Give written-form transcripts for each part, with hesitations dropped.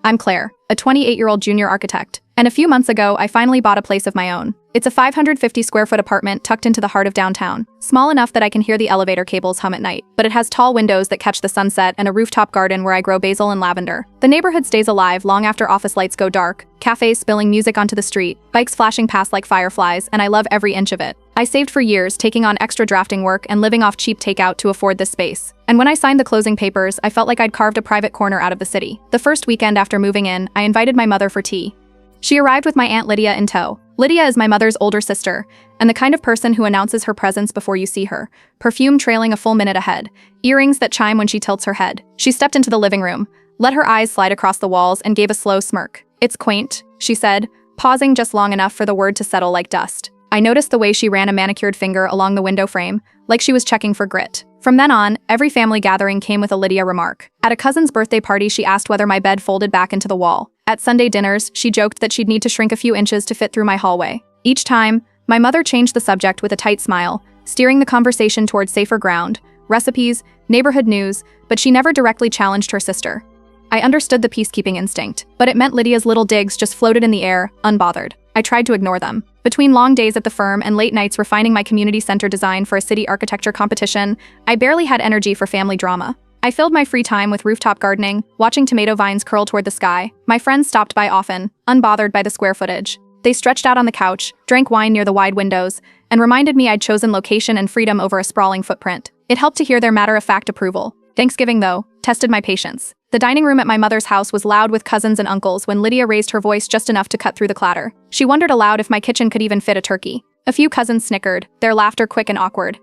I'm Claire, a 28-year-old junior architect, and a few months ago I finally bought a place of my own. It's a 550-square-foot apartment tucked into the heart of downtown, small enough that I can hear the elevator cables hum at night, but it has tall windows that catch the sunset and a rooftop garden where I grow basil and lavender. The neighborhood stays alive long after office lights go dark, cafes spilling music onto the street, bikes flashing past like fireflies, and I love every inch of it. I saved for years, taking on extra drafting work and living off cheap takeout to afford this space. And when I signed the closing papers, I felt like I'd carved a private corner out of the city. The first weekend after moving in, I invited my mother for tea. She arrived with my Aunt Lydia in tow. Lydia is my mother's older sister, and the kind of person who announces her presence before you see her, perfume trailing a full minute ahead, earrings that chime when she tilts her head. She stepped into the living room, let her eyes slide across the walls, and gave a slow smirk. "It's quaint," she said, pausing just long enough for the word to settle like dust. I noticed the way she ran a manicured finger along the window frame, like she was checking for grit. From then on, every family gathering came with a Lydia remark. At a cousin's birthday party, she asked whether my bed folded back into the wall. At Sunday dinners, she joked that she'd need to shrink a few inches to fit through my hallway. Each time, my mother changed the subject with a tight smile, steering the conversation towards safer ground, recipes, neighborhood news, but she never directly challenged her sister. I understood the peacekeeping instinct, but it meant Lydia's little digs just floated in the air, unbothered. I tried to ignore them. Between long days at the firm and late nights refining my community center design for a city architecture competition, I barely had energy for family drama. I filled my free time with rooftop gardening, watching tomato vines curl toward the sky. My friends stopped by often, unbothered by the square footage. They stretched out on the couch, drank wine near the wide windows, and reminded me I'd chosen location and freedom over a sprawling footprint. It helped to hear their matter-of-fact approval. Thanksgiving, though, tested my patience. The dining room at my mother's house was loud with cousins and uncles when Lydia raised her voice just enough to cut through the clatter. She wondered aloud if my kitchen could even fit a turkey. A few cousins snickered, their laughter quick and awkward.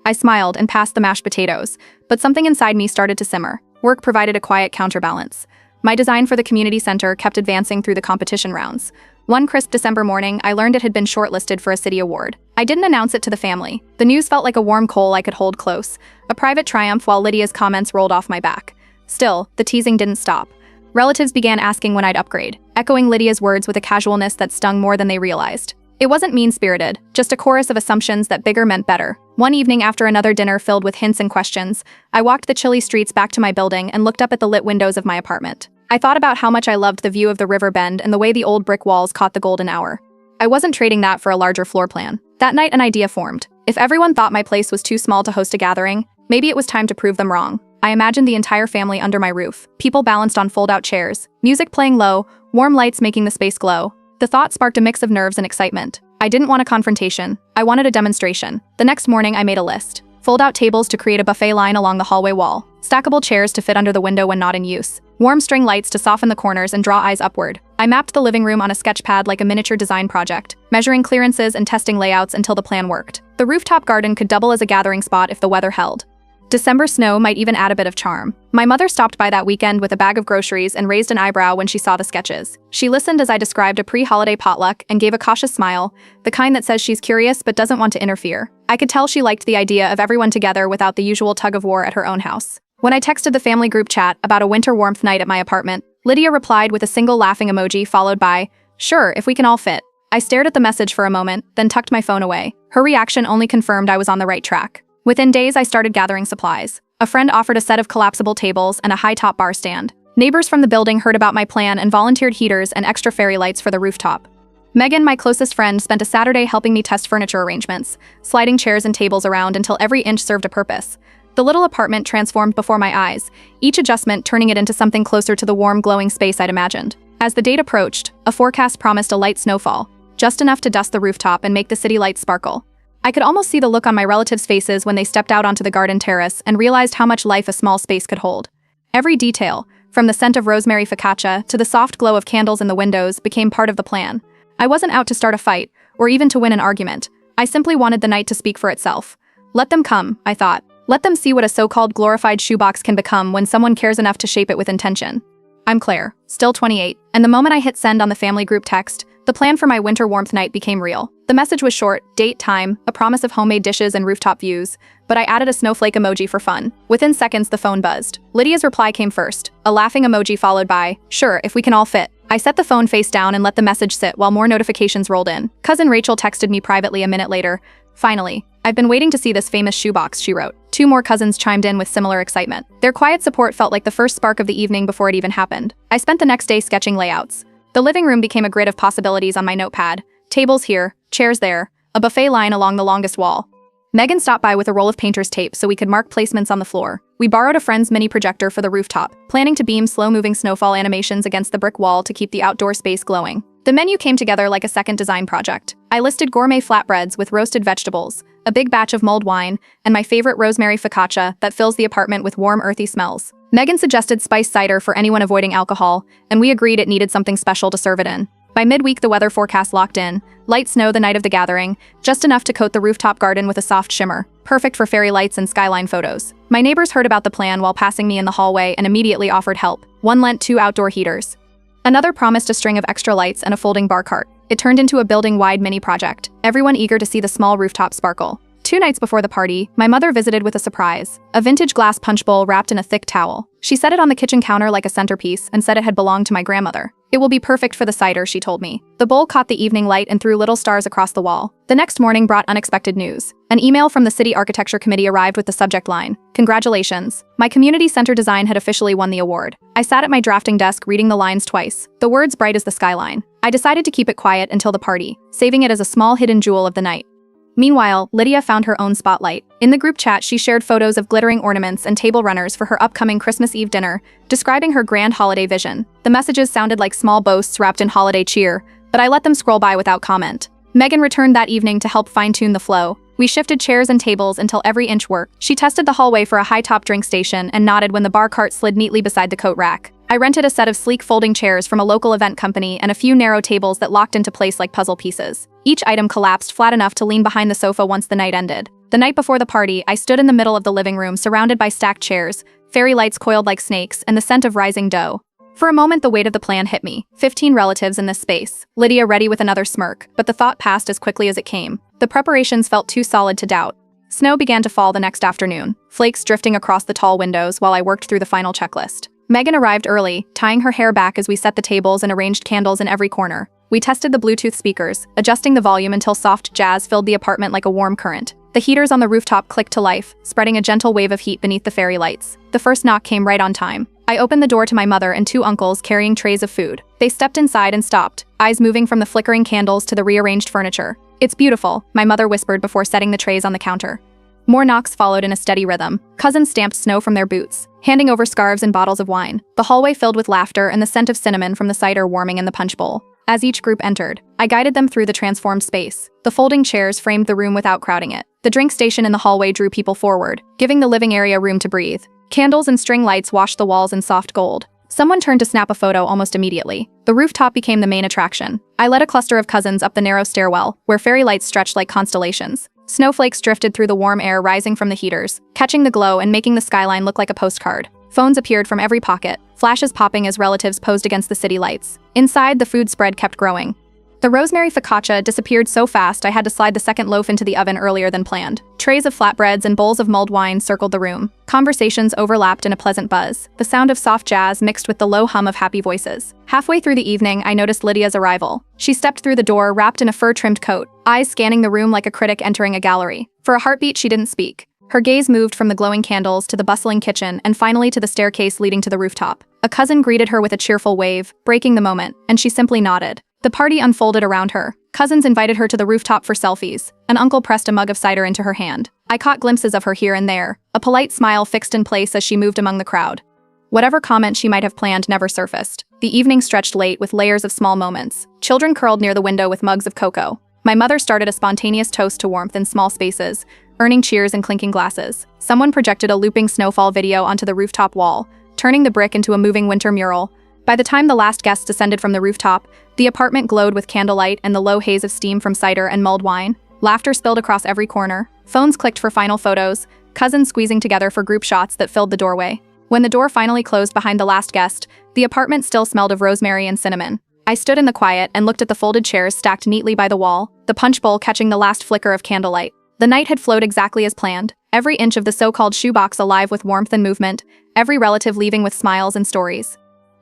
I smiled and passed the mashed potatoes, but something inside me started to simmer. Work provided a quiet counterbalance. My design for the community center kept advancing through the competition rounds. One crisp December morning, I learned it had been shortlisted for a city award. I didn't announce it to the family. The news felt like a warm coal I could hold close, a private triumph while Lydia's comments rolled off my back. Still, the teasing didn't stop. Relatives began asking when I'd upgrade, echoing Lydia's words with a casualness that stung more than they realized. It wasn't mean-spirited, just a chorus of assumptions that bigger meant better. One evening after another dinner filled with hints and questions, I walked the chilly streets back to my building and looked up at the lit windows of my apartment. I thought about how much I loved the view of the river bend and the way the old brick walls caught the golden hour. I wasn't trading that for a larger floor plan. That night, an idea formed. If everyone thought my place was too small to host a gathering, maybe it was time to prove them wrong. I imagined the entire family under my roof, people balanced on fold-out chairs, music playing low, warm lights making the space glow. The thought sparked a mix of nerves and excitement. I didn't want a confrontation. I wanted a demonstration. The next morning, I made a list. Fold-out tables to create a buffet line along the hallway wall. Stackable chairs to fit under the window when not in use. Warm string lights to soften the corners and draw eyes upward. I mapped the living room on a sketch pad like a miniature design project, measuring clearances and testing layouts until the plan worked. The rooftop garden could double as a gathering spot if the weather held. December snow might even add a bit of charm. My mother stopped by that weekend with a bag of groceries and raised an eyebrow when she saw the sketches. She listened as I described a pre-holiday potluck and gave a cautious smile, the kind that says she's curious but doesn't want to interfere. I could tell she liked the idea of everyone together without the usual tug-of-war at her own house. When I texted the family group chat about a winter warmth night at my apartment, Lydia replied with a single laughing emoji followed by, "Sure, if we can all fit." I stared at the message for a moment, then tucked my phone away. Her reaction only confirmed I was on the right track. Within days, I started gathering supplies. A friend offered a set of collapsible tables and a high-top bar stand. Neighbors from the building heard about my plan and volunteered heaters and extra fairy lights for the rooftop. Megan, my closest friend, spent a Saturday helping me test furniture arrangements, sliding chairs and tables around until every inch served a purpose. The little apartment transformed before my eyes, each adjustment turning it into something closer to the warm, glowing space I'd imagined. As the date approached, a forecast promised a light snowfall, just enough to dust the rooftop and make the city lights sparkle. I could almost see the look on my relatives' faces when they stepped out onto the garden terrace and realized how much life a small space could hold. Every detail, from the scent of rosemary focaccia to the soft glow of candles in the windows, became part of the plan. I wasn't out to start a fight, or even to win an argument. I simply wanted the night to speak for itself. Let them come, I thought. Let them see what a so-called glorified shoebox can become when someone cares enough to shape it with intention. I'm Claire, still 28, and the moment I hit send on the family group text, the plan for my winter warmth night became real. The message was short, date, time, a promise of homemade dishes and rooftop views, but I added a snowflake emoji for fun. Within seconds, the phone buzzed. Lydia's reply came first, a laughing emoji followed by, "Sure, if we can all fit." I set the phone face down and let the message sit while more notifications rolled in. Cousin Rachel texted me privately a minute later. "Finally, I've been waiting to see this famous shoebox," she wrote. 2 more cousins chimed in with similar excitement. Their quiet support felt like the first spark of the evening before it even happened. I spent the next day sketching layouts. The living room became a grid of possibilities on my notepad. Tables here, chairs there, a buffet line along the longest wall. Megan stopped by with a roll of painter's tape so we could mark placements on the floor. We borrowed a friend's mini projector for the rooftop, planning to beam slow-moving snowfall animations against the brick wall to keep the outdoor space glowing. The menu came together like a second design project. I listed gourmet flatbreads with roasted vegetables, a big batch of mulled wine, and my favorite rosemary focaccia that fills the apartment with warm, earthy smells. Megan suggested spiced cider for anyone avoiding alcohol, and we agreed it needed something special to serve it in. By midweek, the weather forecast locked in. Light snow the night of the gathering, just enough to coat the rooftop garden with a soft shimmer, perfect for fairy lights and skyline photos. My neighbors heard about the plan while passing me in the hallway and immediately offered help. One lent 2 outdoor heaters. Another promised a string of extra lights and a folding bar cart. It turned into a building-wide mini project, everyone eager to see the small rooftop sparkle. 2 nights before the party, my mother visited with a surprise, a vintage glass punch bowl wrapped in a thick towel. She set it on the kitchen counter like a centerpiece and said it had belonged to my grandmother. It will be perfect for the cider, she told me. The bowl caught the evening light and threw little stars across the wall. The next morning brought unexpected news. An email from the City Architecture Committee arrived with the subject line, "Congratulations. My community center design had officially won the award." I sat at my drafting desk reading the lines twice, the words bright as the skyline. I decided to keep it quiet until the party, saving it as a small hidden jewel of the night. Meanwhile, Lydia found her own spotlight. In the group chat, she shared photos of glittering ornaments and table runners for her upcoming Christmas Eve dinner, describing her grand holiday vision. The messages sounded like small boasts wrapped in holiday cheer, but I let them scroll by without comment. Megan returned that evening to help fine-tune the flow. We shifted chairs and tables until every inch worked. She tested the hallway for a high-top drink station and nodded when the bar cart slid neatly beside the coat rack. I rented a set of sleek folding chairs from a local event company and a few narrow tables that locked into place like puzzle pieces. Each item collapsed flat enough to lean behind the sofa once the night ended. The night before the party, I stood in the middle of the living room surrounded by stacked chairs, fairy lights coiled like snakes, and the scent of rising dough. For a moment, the weight of the plan hit me. 15 relatives in this space. Lydia ready with another smirk, but the thought passed as quickly as it came. The preparations felt too solid to doubt. Snow began to fall the next afternoon, flakes drifting across the tall windows while I worked through the final checklist. Megan arrived early, tying her hair back as we set the tables and arranged candles in every corner. We tested the Bluetooth speakers, adjusting the volume until soft jazz filled the apartment like a warm current. The heaters on the rooftop clicked to life, spreading a gentle wave of heat beneath the fairy lights. The first knock came right on time. I opened the door to my mother and 2 uncles carrying trays of food. They stepped inside and stopped, eyes moving from the flickering candles to the rearranged furniture. "It's beautiful," my mother whispered before setting the trays on the counter. More knocks followed in a steady rhythm. Cousins stamped snow from their boots, handing over scarves and bottles of wine. The hallway filled with laughter and the scent of cinnamon from the cider warming in the punch bowl. As each group entered, I guided them through the transformed space. The folding chairs framed the room without crowding it. The drink station in the hallway drew people forward, giving the living area room to breathe. Candles and string lights washed the walls in soft gold. Someone turned to snap a photo almost immediately. The rooftop became the main attraction. I led a cluster of cousins up the narrow stairwell, where fairy lights stretched like constellations. Snowflakes drifted through the warm air rising from the heaters, catching the glow and making the skyline look like a postcard. Phones appeared from every pocket, flashes popping as relatives posed against the city lights. Inside, the food spread kept growing. The rosemary focaccia disappeared so fast I had to slide the second loaf into the oven earlier than planned. Trays of flatbreads and bowls of mulled wine circled the room. Conversations overlapped in a pleasant buzz, the sound of soft jazz mixed with the low hum of happy voices. Halfway through the evening, I noticed Lydia's arrival. She stepped through the door wrapped in a fur-trimmed coat, eyes scanning the room like a critic entering a gallery. For a heartbeat, she didn't speak. Her gaze moved from the glowing candles to the bustling kitchen and finally to the staircase leading to the rooftop. A cousin greeted her with a cheerful wave, breaking the moment, and she simply nodded. The party unfolded around her. Cousins invited her to the rooftop for selfies. An uncle pressed a mug of cider into her hand. I caught glimpses of her here and there, a polite smile fixed in place as she moved among the crowd. Whatever comment she might have planned never surfaced. The evening stretched late with layers of small moments. Children curled near the window with mugs of cocoa. My mother started a spontaneous toast to warmth in small spaces, earning cheers and clinking glasses. Someone projected a looping snowfall video onto the rooftop wall, turning the brick into a moving winter mural. By the time the last guests descended from the rooftop, the apartment glowed with candlelight and the low haze of steam from cider and mulled wine. Laughter spilled across every corner. Phones clicked for final photos, cousins squeezing together for group shots that filled the doorway. When the door finally closed behind the last guest, the apartment still smelled of rosemary and cinnamon. I stood in the quiet and looked at the folded chairs stacked neatly by the wall, the punch bowl catching the last flicker of candlelight. The night had flowed exactly as planned, every inch of the so-called shoebox alive with warmth and movement, every relative leaving with smiles and stories.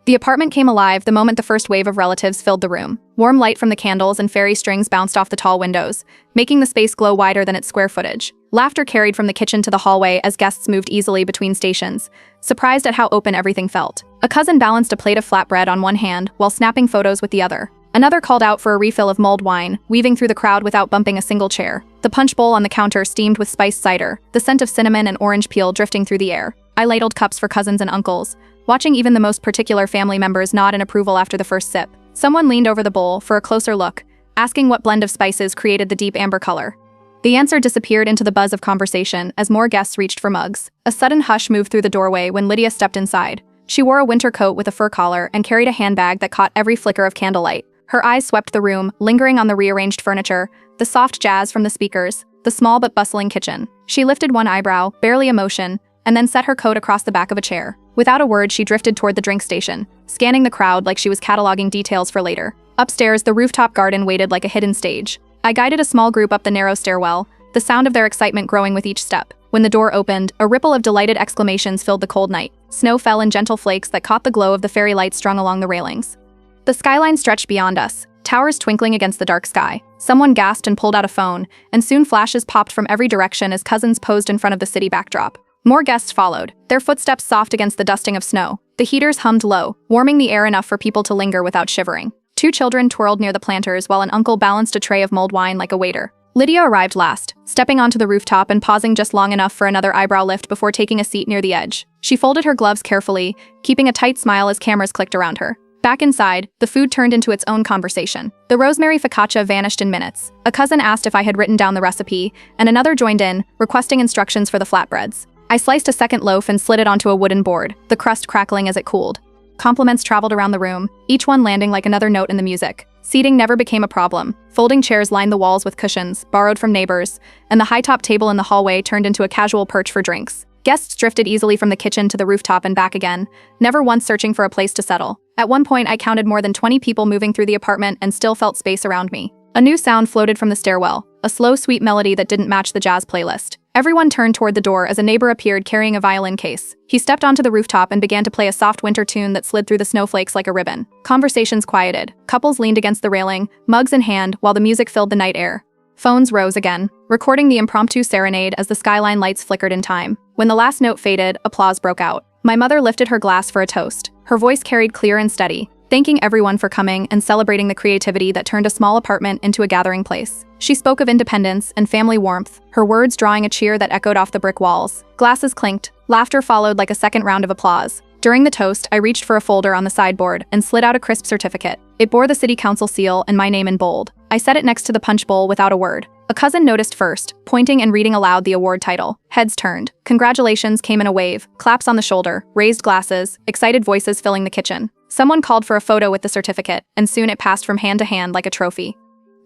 The apartment came alive the moment the first wave of relatives filled the room. Warm light from the candles and fairy strings bounced off the tall windows, making the space glow wider than its square footage. Laughter carried from the kitchen to the hallway as guests moved easily between stations, surprised at how open everything felt. A cousin balanced a plate of flatbread on one hand while snapping photos with the other. Another called out for a refill of mulled wine, weaving through the crowd without bumping a single chair. The punch bowl on the counter steamed with spiced cider, the scent of cinnamon and orange peel drifting through the air. I ladled cups for cousins and uncles, watching even the most particular family members nod in approval after the first sip. Someone leaned over the bowl for a closer look, asking what blend of spices created the deep amber color. The answer disappeared into the buzz of conversation as more guests reached for mugs. A sudden hush moved through the doorway when Lydia stepped inside. She wore a winter coat with a fur collar and carried a handbag that caught every flicker of candlelight. Her eyes swept the room, lingering on the rearranged furniture, the soft jazz from the speakers, the small but bustling kitchen. She lifted one eyebrow, barely a motion, and then set her coat across the back of a chair. Without a word, she drifted toward the drink station, scanning the crowd like she was cataloging details for later. Upstairs, the rooftop garden waited like a hidden stage. I guided a small group up the narrow stairwell, the sound of their excitement growing with each step. When the door opened, a ripple of delighted exclamations filled the cold night. Snow fell in gentle flakes that caught the glow of the fairy lights strung along the railings. The skyline stretched beyond us, towers twinkling against the dark sky. Someone gasped and pulled out a phone, and soon flashes popped from every direction as cousins posed in front of the city backdrop. More guests followed, their footsteps soft against the dusting of snow. The heaters hummed low, warming the air enough for people to linger without shivering. Two children twirled near the planters while an uncle balanced a tray of mulled wine like a waiter. Lydia arrived last, stepping onto the rooftop and pausing just long enough for another eyebrow lift before taking a seat near the edge. She folded her gloves carefully, keeping a tight smile as cameras clicked around her. Back inside, the food turned into its own conversation. The rosemary focaccia vanished in minutes. A cousin asked if I had written down the recipe, and another joined in, requesting instructions for the flatbreads. I sliced a second loaf and slid it onto a wooden board, the crust crackling as it cooled. Compliments traveled around the room, each one landing like another note in the music. Seating never became a problem. Folding chairs lined the walls with cushions, borrowed from neighbors, and the high-top table in the hallway turned into a casual perch for drinks. Guests drifted easily from the kitchen to the rooftop and back again, never once searching for a place to settle. At one point, I counted more than 20 people moving through the apartment and still felt space around me. A new sound floated from the stairwell, a slow, sweet melody that didn't match the jazz playlist. Everyone turned toward the door as a neighbor appeared carrying a violin case. He stepped onto the rooftop and began to play a soft winter tune that slid through the snowflakes like a ribbon. Conversations quieted. Couples leaned against the railing, mugs in hand, while the music filled the night air. Phones rose again, recording the impromptu serenade as the skyline lights flickered in time. When the last note faded, applause broke out. My mother lifted her glass for a toast. Her voice carried clear and steady, thanking everyone for coming and celebrating the creativity that turned a small apartment into a gathering place. She spoke of independence and family warmth, her words drawing a cheer that echoed off the brick walls. Glasses clinked, laughter followed like a second round of applause. During the toast, I reached for a folder on the sideboard and slid out a crisp certificate. It bore the city council seal and my name in bold. I set it next to the punch bowl without a word. A cousin noticed first, pointing and reading aloud the award title. Heads turned. Congratulations came in a wave, claps on the shoulder, raised glasses, excited voices filling the kitchen. Someone called for a photo with the certificate, and soon it passed from hand to hand like a trophy.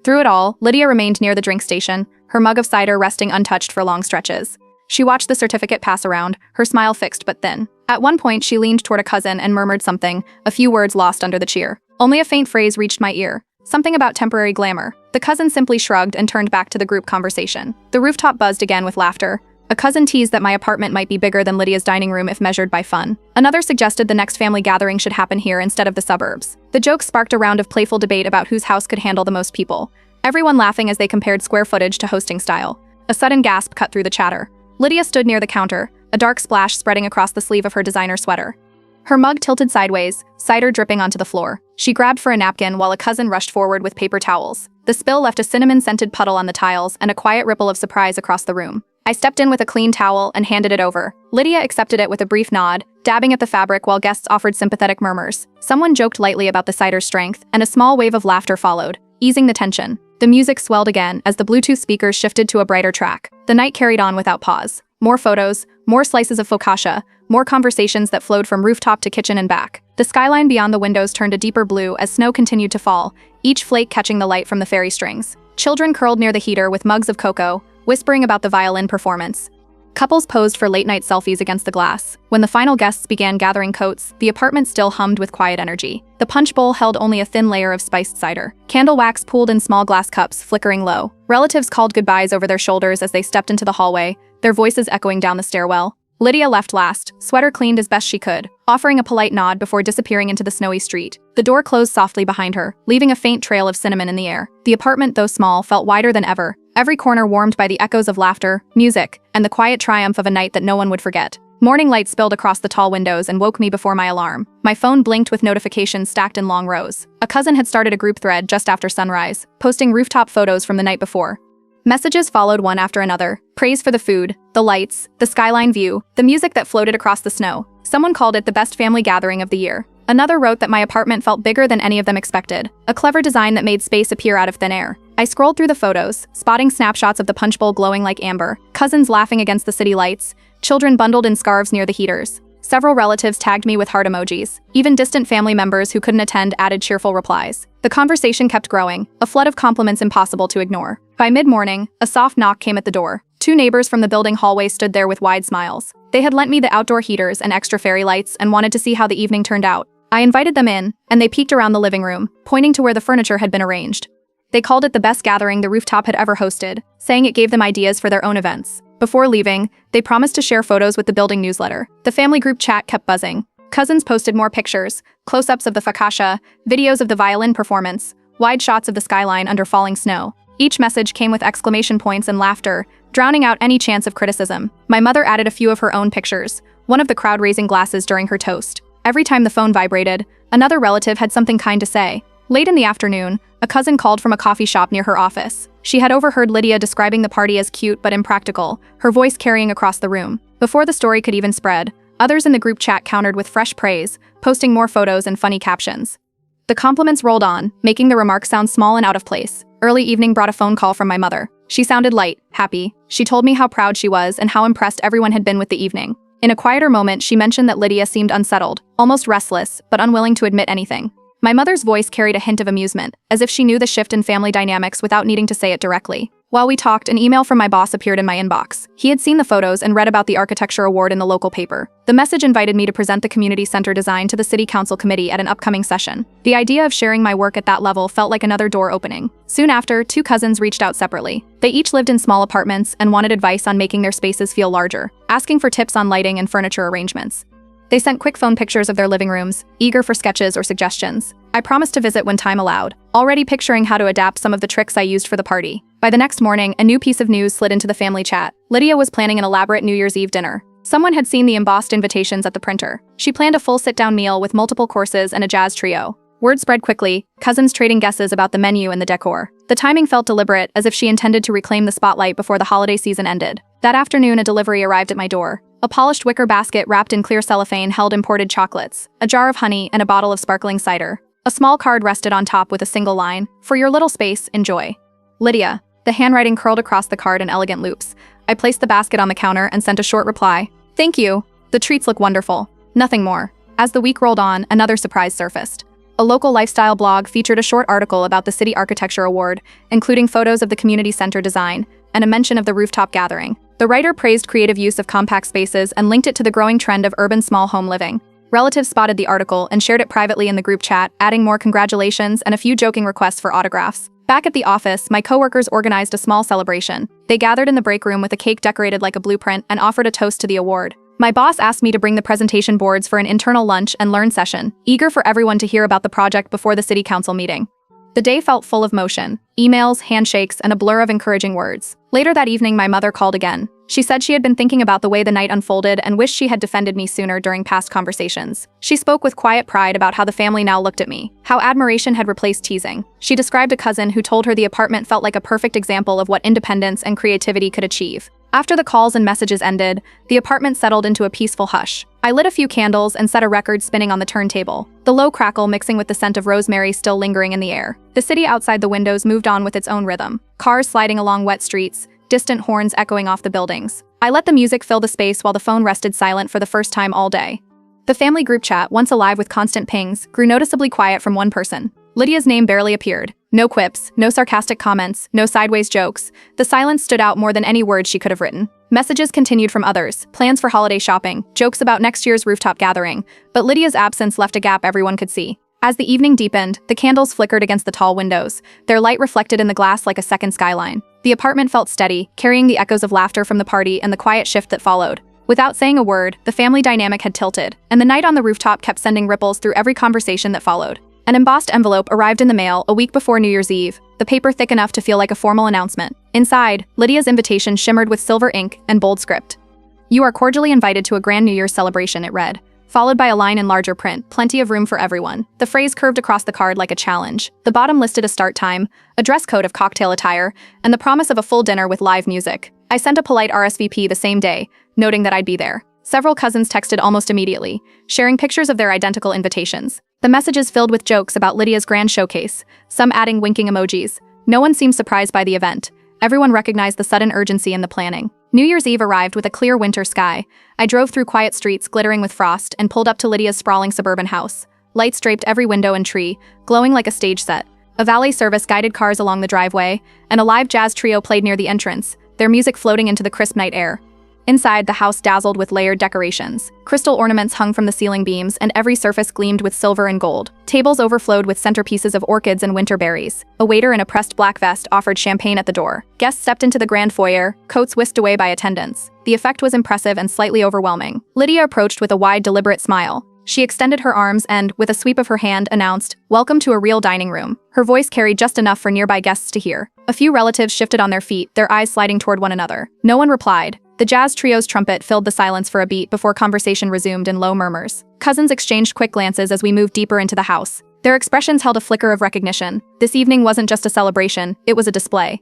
Through it all, Lydia remained near the drink station, her mug of cider resting untouched for long stretches. She watched the certificate pass around, her smile fixed but thin. At one point, she leaned toward a cousin and murmured something, a few words lost under the cheer. Only a faint phrase reached my ear, something about temporary glamour. The cousin simply shrugged and turned back to the group conversation. The rooftop buzzed again with laughter. A cousin teased that my apartment might be bigger than Lydia's dining room if measured by fun. Another suggested the next family gathering should happen here instead of the suburbs. The joke sparked a round of playful debate about whose house could handle the most people, everyone laughing as they compared square footage to hosting style. A sudden gasp cut through the chatter. Lydia stood near the counter, a dark splash spreading across the sleeve of her designer sweater. Her mug tilted sideways, cider dripping onto the floor. She grabbed for a napkin while a cousin rushed forward with paper towels. The spill left a cinnamon-scented puddle on the tiles and a quiet ripple of surprise across the room. I stepped in with a clean towel and handed it over. Lydia accepted it with a brief nod, dabbing at the fabric while guests offered sympathetic murmurs. Someone joked lightly about the cider's strength, and a small wave of laughter followed, easing the tension. The music swelled again as the Bluetooth speakers shifted to a brighter track. The night carried on without pause. More photos, more slices of focaccia, more conversations that flowed from rooftop to kitchen and back. The skyline beyond the windows turned a deeper blue as snow continued to fall, each flake catching the light from the fairy strings. Children curled near the heater with mugs of cocoa, whispering about the violin performance. Couples posed for late-night selfies against the glass. When the final guests began gathering coats, the apartment still hummed with quiet energy. The punch bowl held only a thin layer of spiced cider. Candle wax pooled in small glass cups, flickering low. Relatives called goodbyes over their shoulders as they stepped into the hallway, their voices echoing down the stairwell. Lydia left last, sweater cleaned as best she could, offering a polite nod before disappearing into the snowy street. The door closed softly behind her, leaving a faint trail of cinnamon in the air. The apartment, though small, felt wider than ever, every corner warmed by the echoes of laughter, music, and the quiet triumph of a night that no one would forget. Morning light spilled across the tall windows and woke me before my alarm. My phone blinked with notifications stacked in long rows. A cousin had started a group thread just after sunrise, posting rooftop photos from the night before. Messages followed one after another. Praise for the food, the lights, the skyline view, the music that floated across the snow. Someone called it the best family gathering of the year. Another wrote that my apartment felt bigger than any of them expected, a clever design that made space appear out of thin air. I scrolled through the photos, spotting snapshots of the punch bowl glowing like amber, cousins laughing against the city lights, children bundled in scarves near the heaters. Several relatives tagged me with heart emojis. Even distant family members who couldn't attend added cheerful replies. The conversation kept growing, a flood of compliments impossible to ignore. By mid-morning, a soft knock came at the door. Two neighbors from the building hallway stood there with wide smiles. They had lent me the outdoor heaters and extra fairy lights and wanted to see how the evening turned out. I invited them in, and they peeked around the living room, pointing to where the furniture had been arranged. They called it the best gathering the Rooftop had ever hosted, saying it gave them ideas for their own events. Before leaving, they promised to share photos with the building newsletter. The family group chat kept buzzing. Cousins posted more pictures, close-ups of the fakasha, videos of the violin performance, wide shots of the skyline under falling snow. Each message came with exclamation points and laughter, drowning out any chance of criticism. My mother added a few of her own pictures, one of the crowd raising glasses during her toast. Every time the phone vibrated, another relative had something kind to say. Late in the afternoon, a cousin called from a coffee shop near her office. She had overheard Lydia describing the party as cute but impractical, her voice carrying across the room. Before the story could even spread, others in the group chat countered with fresh praise, posting more photos and funny captions. The compliments rolled on, making the remarks sound small and out of place. Early evening brought a phone call from my mother. She sounded light, happy. She told me how proud she was and how impressed everyone had been with the evening. In a quieter moment, she mentioned that Lydia seemed unsettled, almost restless, but unwilling to admit anything. My mother's voice carried a hint of amusement, as if she knew the shift in family dynamics without needing to say it directly. While we talked, an email from my boss appeared in my inbox. He had seen the photos and read about the architecture award in the local paper. The message invited me to present the community center design to the city council committee at an upcoming session. The idea of sharing my work at that level felt like another door opening. Soon after, two cousins reached out separately. They each lived in small apartments and wanted advice on making their spaces feel larger, asking for tips on lighting and furniture arrangements. They sent quick phone pictures of their living rooms, eager for sketches or suggestions. I promised to visit when time allowed, already picturing how to adapt some of the tricks I used for the party. By the next morning, a new piece of news slid into the family chat. Lydia was planning an elaborate New Year's Eve dinner. Someone had seen the embossed invitations at the printer. She planned a full sit-down meal with multiple courses and a jazz trio. Word spread quickly, cousins trading guesses about the menu and the decor. The timing felt deliberate, as if she intended to reclaim the spotlight before the holiday season ended. That afternoon, a delivery arrived at my door. A polished wicker basket wrapped in clear cellophane held imported chocolates, a jar of honey, and a bottle of sparkling cider. A small card rested on top with a single line, "For your little space, enjoy. Lydia." The handwriting curled across the card in elegant loops. I placed the basket on the counter and sent a short reply. "Thank you. The treats look wonderful." Nothing more. As the week rolled on, another surprise surfaced. A local lifestyle blog featured a short article about the City Architecture Award, including photos of the community center design, and a mention of the rooftop gathering. The writer praised creative use of compact spaces and linked it to the growing trend of urban small home living. Relatives spotted the article and shared it privately in the group chat, adding more congratulations and a few joking requests for autographs. Back at the office, my coworkers organized a small celebration. They gathered in the break room with a cake decorated like a blueprint and offered a toast to the award. My boss asked me to bring the presentation boards for an internal lunch and learn session, eager for everyone to hear about the project before the city council meeting. The day felt full of motion, emails, handshakes, and a blur of encouraging words. Later that evening, my mother called again. She said she had been thinking about the way the night unfolded and wished she had defended me sooner during past conversations. She spoke with quiet pride about how the family now looked at me, how admiration had replaced teasing. She described a cousin who told her the apartment felt like a perfect example of what independence and creativity could achieve. After the calls and messages ended, the apartment settled into a peaceful hush. I lit a few candles and set a record spinning on the turntable, the low crackle mixing with the scent of rosemary still lingering in the air. The city outside the windows moved on with its own rhythm, cars sliding along wet streets, distant horns echoing off the buildings. I let the music fill the space while the phone rested silent for the first time all day. The family group chat, once alive with constant pings, grew noticeably quiet from one person. Lydia's name barely appeared. No quips, no sarcastic comments, no sideways jokes. The silence stood out more than any words she could have written. Messages continued from others, plans for holiday shopping, jokes about next year's rooftop gathering, but Lydia's absence left a gap everyone could see. As the evening deepened, the candles flickered against the tall windows, their light reflected in the glass like a second skyline. The apartment felt steady, carrying the echoes of laughter from the party and the quiet shift that followed. Without saying a word, the family dynamic had tilted, and the night on the rooftop kept sending ripples through every conversation that followed. An embossed envelope arrived in the mail a week before New Year's Eve, the paper thick enough to feel like a formal announcement. Inside, Lydia's invitation shimmered with silver ink and bold script. "You are cordially invited to a grand New Year's celebration," it read, followed by a line in larger print, "Plenty of room for everyone." The phrase curved across the card like a challenge. The bottom listed a start time, a dress code of cocktail attire, and the promise of a full dinner with live music. I sent a polite RSVP the same day, noting that I'd be there. Several cousins texted almost immediately, sharing pictures of their identical invitations. The messages filled with jokes about Lydia's grand showcase, some adding winking emojis. No one seemed surprised by the event. Everyone recognized the sudden urgency in the planning. New Year's Eve arrived with a clear winter sky. I drove through quiet streets glittering with frost and pulled up to Lydia's sprawling suburban house. Lights draped every window and tree, glowing like a stage set. A valet service guided cars along the driveway, and a live jazz trio played near the entrance, their music floating into the crisp night air. Inside, the house dazzled with layered decorations. Crystal ornaments hung from the ceiling beams, and every surface gleamed with silver and gold. Tables overflowed with centerpieces of orchids and winter berries. A waiter in a pressed black vest offered champagne at the door. Guests stepped into the grand foyer, coats whisked away by attendants. The effect was impressive and slightly overwhelming. Lydia approached with a wide, deliberate smile. She extended her arms and, with a sweep of her hand, announced, "Welcome to a real dining room." Her voice carried just enough for nearby guests to hear. A few relatives shifted on their feet, their eyes sliding toward one another. No one replied. The jazz trio's trumpet filled the silence for a beat before conversation resumed in low murmurs. Cousins exchanged quick glances as we moved deeper into the house. Their expressions held a flicker of recognition. This evening wasn't just a celebration, it was a display.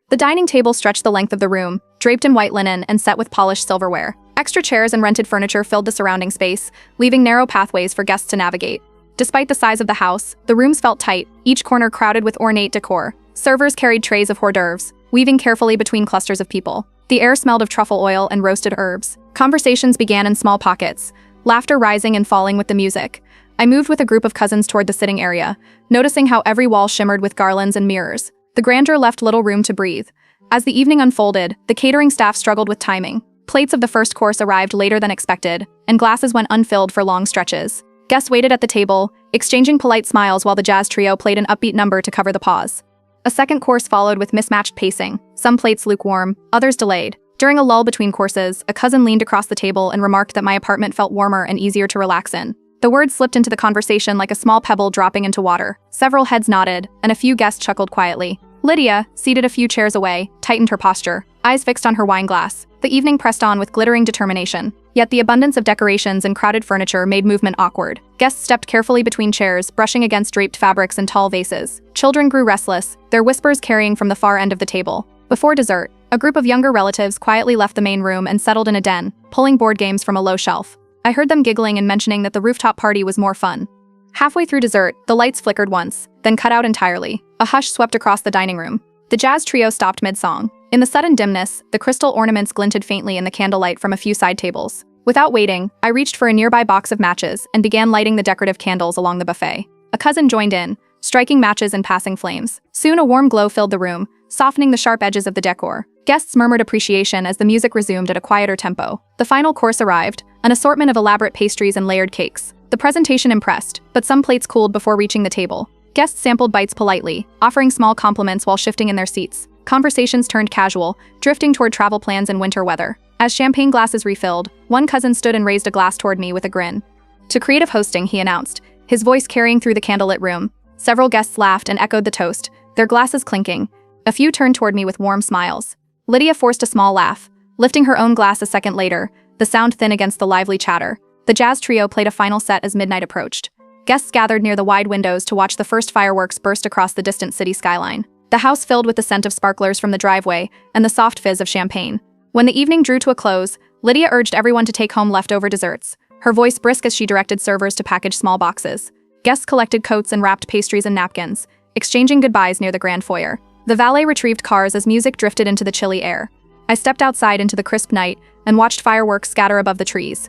The dining table stretched the length of the room, draped in white linen and set with polished silverware. Extra chairs and rented furniture filled the surrounding space, leaving narrow pathways for guests to navigate. Despite the size of the house, the rooms felt tight, each corner crowded with ornate decor. Servers carried trays of hors d'oeuvres, weaving carefully between clusters of people. The air smelled of truffle oil and roasted herbs. Conversations began in small pockets, laughter rising and falling with the music. I moved with a group of cousins toward the sitting area, noticing how every wall shimmered with garlands and mirrors. The grandeur left little room to breathe. As the evening unfolded, the catering staff struggled with timing. Plates of the first course arrived later than expected, and glasses went unfilled for long stretches. Guests waited at the table, exchanging polite smiles while the jazz trio played an upbeat number to cover the pause. A second course followed with mismatched pacing, some plates lukewarm, others delayed. During a lull between courses, a cousin leaned across the table and remarked that my apartment felt warmer and easier to relax in. The words slipped into the conversation like a small pebble dropping into water. Several heads nodded, and a few guests chuckled quietly. Lydia, seated a few chairs away, tightened her posture, eyes fixed on her wine glass. The evening pressed on with glittering determination. Yet the abundance of decorations and crowded furniture made movement awkward. Guests stepped carefully between chairs, brushing against draped fabrics and tall vases. Children grew restless, their whispers carrying from the far end of the table. Before dessert, a group of younger relatives quietly left the main room and settled in a den, pulling board games from a low shelf. I heard them giggling and mentioning that the rooftop party was more fun. Halfway through dessert, the lights flickered once, then cut out entirely. A hush swept across the dining room. The jazz trio stopped mid-song. In the sudden dimness, the crystal ornaments glinted faintly in the candlelight from a few side tables. Without waiting, I reached for a nearby box of matches and began lighting the decorative candles along the buffet. A cousin joined in, striking matches and passing flames. Soon a warm glow filled the room, softening the sharp edges of the decor. Guests murmured appreciation as the music resumed at a quieter tempo. The final course arrived, an assortment of elaborate pastries and layered cakes. The presentation impressed, but some plates cooled before reaching the table. Guests sampled bites politely, offering small compliments while shifting in their seats. Conversations turned casual, drifting toward travel plans and winter weather. As champagne glasses refilled, one cousin stood and raised a glass toward me with a grin. "To creative hosting," he announced, his voice carrying through the candlelit room. Several guests laughed and echoed the toast, their glasses clinking. A few turned toward me with warm smiles. Lydia forced a small laugh, lifting her own glass a second later, the sound thin against the lively chatter. The jazz trio played a final set as midnight approached. Guests gathered near the wide windows to watch the first fireworks burst across the distant city skyline. The house filled with the scent of sparklers from the driveway and the soft fizz of champagne. When the evening drew to a close, Lydia urged everyone to take home leftover desserts, her voice brisk as she directed servers to package small boxes. Guests collected coats and wrapped pastries and napkins, exchanging goodbyes near the grand foyer. The valet retrieved cars as music drifted into the chilly air. I stepped outside into the crisp night and watched fireworks scatter above the trees.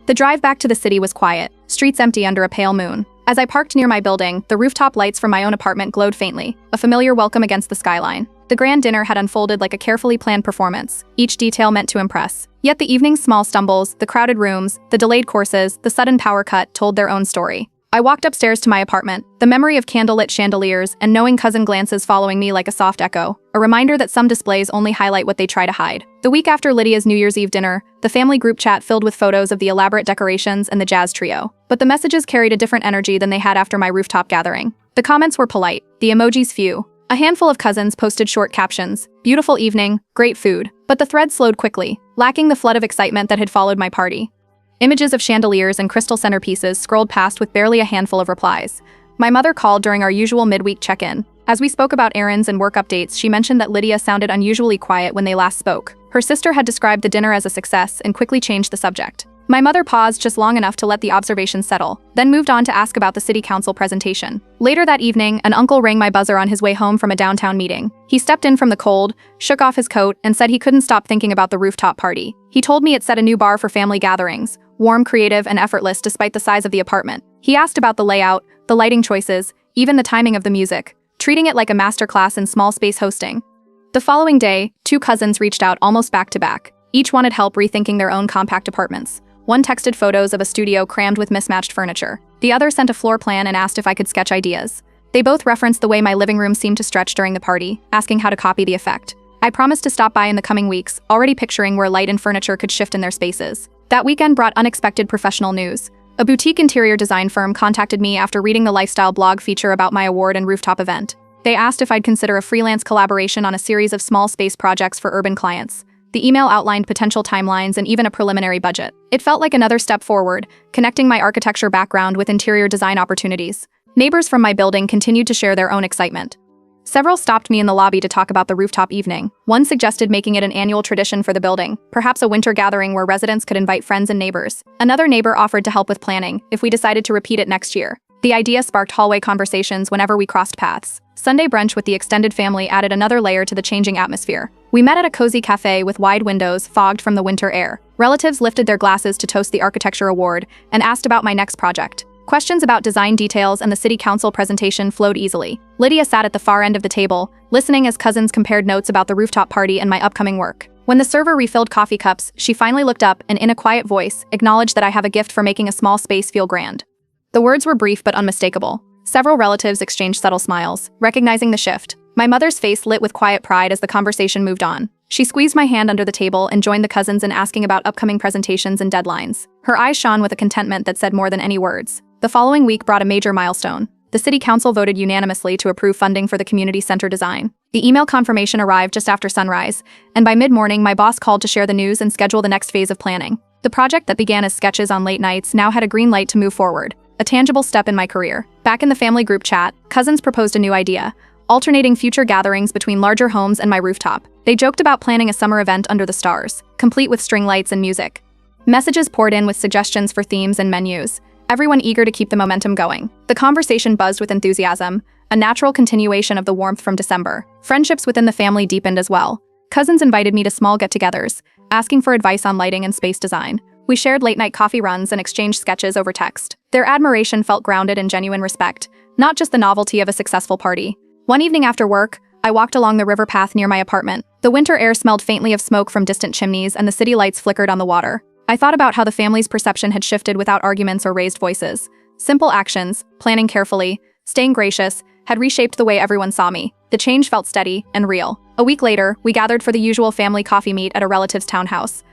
The drive back to the city was quiet, streets empty under a pale moon. As I parked near my building, the rooftop lights from my own apartment glowed faintly, a familiar welcome against the skyline. The grand dinner had unfolded like a carefully planned performance, each detail meant to impress. Yet the evening's small stumbles, the crowded rooms, the delayed courses, the sudden power cut told their own story. I walked upstairs to my apartment, the memory of candlelit chandeliers and knowing cousin glances following me like a soft echo, a reminder that some displays only highlight what they try to hide. The week after Lydia's New Year's Eve dinner, the family group chat filled with photos of the elaborate decorations and the jazz trio. But the messages carried a different energy than they had after my rooftop gathering. The comments were polite, the emojis few. A handful of cousins posted short captions, beautiful evening, great food. But the thread slowed quickly, lacking the flood of excitement that had followed my party. Images of chandeliers and crystal centerpieces scrolled past with barely a handful of replies. My mother called during our usual midweek check-in. As we spoke about errands and work updates, she mentioned that Lydia sounded unusually quiet when they last spoke. Her sister had described the dinner as a success and quickly changed the subject. My mother paused just long enough to let the observation settle, then moved on to ask about the city council presentation. Later that evening, an uncle rang my buzzer on his way home from a downtown meeting. He stepped in from the cold, shook off his coat, and said he couldn't stop thinking about the rooftop party. He told me it set a new bar for family gatherings, warm, creative, and effortless despite the size of the apartment. He asked about the layout, the lighting choices, even the timing of the music, treating it like a masterclass in small space hosting. The following day, 2 cousins reached out almost back to back. Each wanted help rethinking their own compact apartments. One texted photos of a studio crammed with mismatched furniture. The other sent a floor plan and asked if I could sketch ideas. They both referenced the way my living room seemed to stretch during the party, asking how to copy the effect. I promised to stop by in the coming weeks, already picturing where light and furniture could shift in their spaces. That weekend brought unexpected professional news. A boutique interior design firm contacted me after reading the lifestyle blog feature about my award and rooftop event. They asked if I'd consider a freelance collaboration on a series of small space projects for urban clients. The email outlined potential timelines and even a preliminary budget. It felt like another step forward, connecting my architecture background with interior design opportunities. Neighbors from my building continued to share their own excitement. Several stopped me in the lobby to talk about the rooftop evening. One suggested making it an annual tradition for the building, perhaps a winter gathering where residents could invite friends and neighbors. Another neighbor offered to help with planning, if we decided to repeat it next year. The idea sparked hallway conversations whenever we crossed paths. Sunday brunch with the extended family added another layer to the changing atmosphere. We met at a cozy cafe with wide windows fogged from the winter air. Relatives lifted their glasses to toast the architecture award and asked about my next project. Questions about design details and the city council presentation flowed easily. Lydia sat at the far end of the table, listening as cousins compared notes about the rooftop party and my upcoming work. When the server refilled coffee cups, she finally looked up and in a quiet voice, acknowledged that I have a gift for making a small space feel grand. The words were brief but unmistakable. Several relatives exchanged subtle smiles, recognizing the shift. My mother's face lit with quiet pride as the conversation moved on. She squeezed my hand under the table and joined the cousins in asking about upcoming presentations and deadlines. Her eyes shone with a contentment that said more than any words. The following week brought a major milestone. The city council voted unanimously to approve funding for the community center design. The email confirmation arrived just after sunrise, and by mid-morning my boss called to share the news and schedule the next phase of planning. The project that began as sketches on late nights now had a green light to move forward. A tangible step in my career. Back in the family group chat, cousins proposed a new idea, alternating future gatherings between larger homes and my rooftop. They joked about planning a summer event under the stars, complete with string lights and music. Messages poured in with suggestions for themes and menus, everyone eager to keep the momentum going. The conversation buzzed with enthusiasm, a natural continuation of the warmth from December. Friendships within the family deepened as well. Cousins invited me to small get-togethers, asking for advice on lighting and space design. We shared late-night coffee runs and exchanged sketches over text. Their admiration felt grounded in genuine respect, not just the novelty of a successful party. One evening after work, I walked along the river path near my apartment. The winter air smelled faintly of smoke from distant chimneys and the city lights flickered on the water. I thought about how the family's perception had shifted without arguments or raised voices. Simple actions, planning carefully, staying gracious, had reshaped the way everyone saw me. The change felt steady and real. A week later, we gathered for the usual family coffee meet at a relative's townhouse.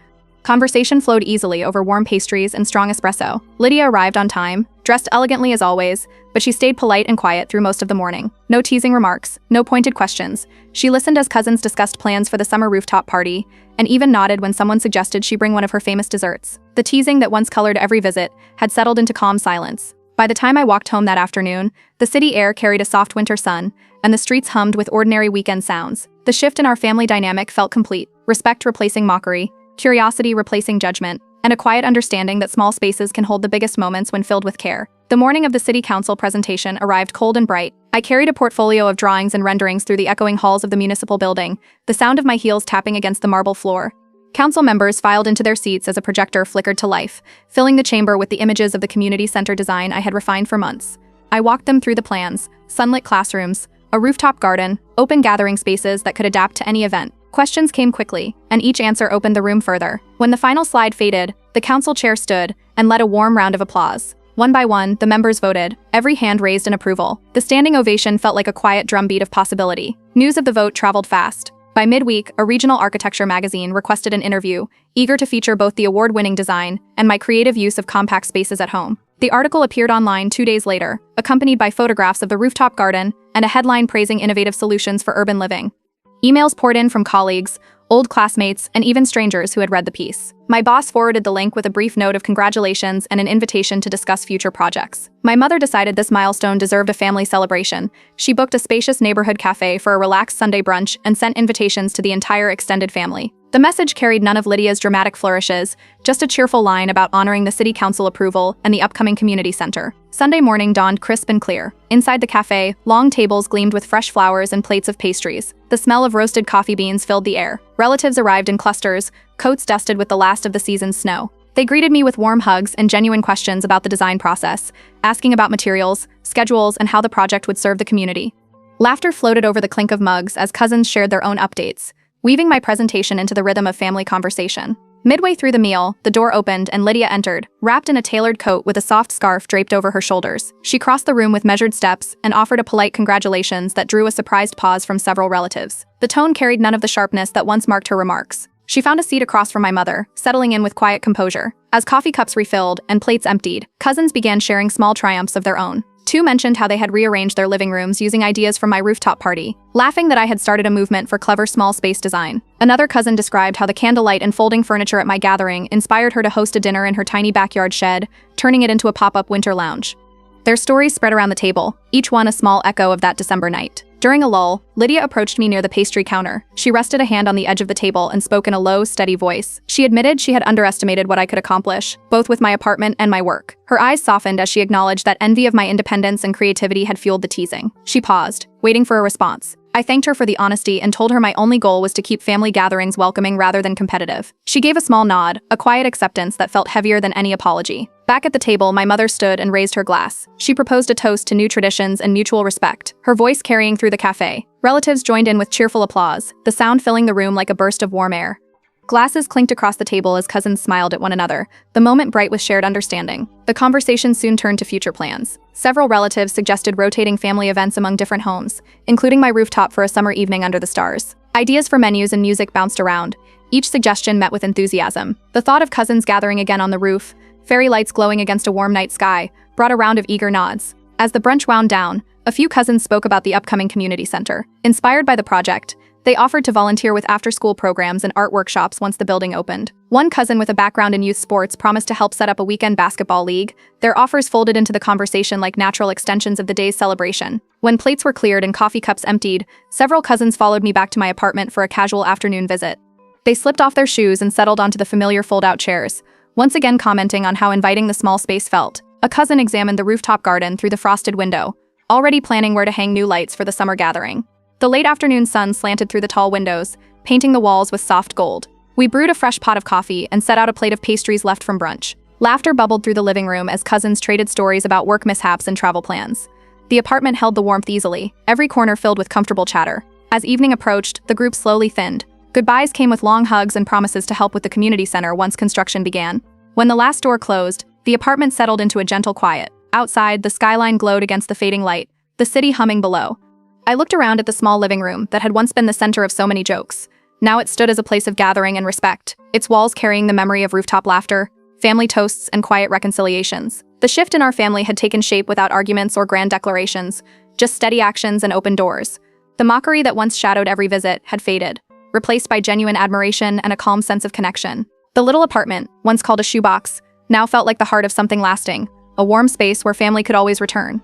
Conversation flowed easily over warm pastries and strong espresso. Lydia arrived on time, dressed elegantly as always, but she stayed polite and quiet through most of the morning. No teasing remarks, no pointed questions. She listened as cousins discussed plans for the summer rooftop party, and even nodded when someone suggested she bring one of her famous desserts. The teasing that once colored every visit had settled into calm silence. By the time I walked home that afternoon, the city air carried a soft winter sun, and the streets hummed with ordinary weekend sounds. The shift in our family dynamic felt complete, respect replacing mockery, curiosity replacing judgment, and a quiet understanding that small spaces can hold the biggest moments when filled with care. The morning of the city council presentation arrived cold and bright. I carried a portfolio of drawings and renderings through the echoing halls of the municipal building, the sound of my heels tapping against the marble floor. Council members filed into their seats as a projector flickered to life, filling the chamber with the images of the community center design I had refined for months. I walked them through the plans, sunlit classrooms, a rooftop garden, open gathering spaces that could adapt to any event. Questions came quickly, and each answer opened the room further. When the final slide faded, the council chair stood and led a warm round of applause. One by one, the members voted, every hand raised in approval. The standing ovation felt like a quiet drumbeat of possibility. News of the vote traveled fast. By midweek, a regional architecture magazine requested an interview, eager to feature both the award-winning design and my creative use of compact spaces at home. The article appeared online 2 days later, accompanied by photographs of the rooftop garden and a headline praising innovative solutions for urban living. Emails poured in from colleagues, old classmates, and even strangers who had read the piece. My boss forwarded the link with a brief note of congratulations and an invitation to discuss future projects. My mother decided this milestone deserved a family celebration. She booked a spacious neighborhood cafe for a relaxed Sunday brunch and sent invitations to the entire extended family. The message carried none of Lydia's dramatic flourishes, just a cheerful line about honoring the city council approval and the upcoming community center. Sunday morning dawned crisp and clear. Inside the cafe, long tables gleamed with fresh flowers and plates of pastries. The smell of roasted coffee beans filled the air. Relatives arrived in clusters, coats dusted with the last of the season's snow. They greeted me with warm hugs and genuine questions about the design process, asking about materials, schedules, and how the project would serve the community. Laughter floated over the clink of mugs as cousins shared their own updates, weaving my presentation into the rhythm of family conversation. Midway through the meal, the door opened and Lydia entered, wrapped in a tailored coat with a soft scarf draped over her shoulders. She crossed the room with measured steps and offered a polite congratulations that drew a surprised pause from several relatives. The tone carried none of the sharpness that once marked her remarks. She found a seat across from my mother, settling in with quiet composure. As coffee cups refilled and plates emptied, cousins began sharing small triumphs of their own. Two mentioned how they had rearranged their living rooms using ideas from my rooftop party, laughing that I had started a movement for clever small space design. Another cousin described how the candlelight and folding furniture at my gathering inspired her to host a dinner in her tiny backyard shed, turning it into a pop-up winter lounge. Their stories spread around the table, each one a small echo of that December night. During a lull, Lydia approached me near the pastry counter. She rested a hand on the edge of the table and spoke in a low, steady voice. She admitted she had underestimated what I could accomplish, both with my apartment and my work. Her eyes softened as she acknowledged that envy of my independence and creativity had fueled the teasing. She paused, waiting for a response. I thanked her for the honesty and told her my only goal was to keep family gatherings welcoming rather than competitive. She gave a small nod, a quiet acceptance that felt heavier than any apology. Back at the table, my mother stood and raised her glass. She proposed a toast to new traditions and mutual respect, her voice carrying through the cafe. Relatives joined in with cheerful applause, the sound filling the room like a burst of warm air. Glasses clinked across the table as cousins smiled at one another, the moment bright with shared understanding. The conversation soon turned to future plans. Several relatives suggested rotating family events among different homes, including my rooftop for a summer evening under the stars. Ideas for menus and music bounced around, each suggestion met with enthusiasm. The thought of cousins gathering again on the roof, fairy lights glowing against a warm night sky, brought a round of eager nods. As the brunch wound down, a few cousins spoke about the upcoming community center. Inspired by the project, they offered to volunteer with after-school programs and art workshops once the building opened. One cousin with a background in youth sports promised to help set up a weekend basketball league. Their offers folded into the conversation like natural extensions of the day's celebration. When plates were cleared and coffee cups emptied, several cousins followed me back to my apartment for a casual afternoon visit. They slipped off their shoes and settled onto the familiar fold-out chairs, once again commenting on how inviting the small space felt. A cousin examined the rooftop garden through the frosted window, already planning where to hang new lights for the summer gathering. The late afternoon sun slanted through the tall windows, painting the walls with soft gold. We brewed a fresh pot of coffee and set out a plate of pastries left from brunch. Laughter bubbled through the living room as cousins traded stories about work mishaps and travel plans. The apartment held the warmth easily, every corner filled with comfortable chatter. As evening approached, the group slowly thinned. Goodbyes came with long hugs and promises to help with the community center once construction began. When the last door closed, the apartment settled into a gentle quiet. Outside, the skyline glowed against the fading light, the city humming below. I looked around at the small living room that had once been the center of so many jokes. Now it stood as a place of gathering and respect, its walls carrying the memory of rooftop laughter, family toasts, and quiet reconciliations. The shift in our family had taken shape without arguments or grand declarations, just steady actions and open doors. The mockery that once shadowed every visit had faded, replaced by genuine admiration and a calm sense of connection. The little apartment, once called a shoebox, now felt like the heart of something lasting, a warm space where family could always return.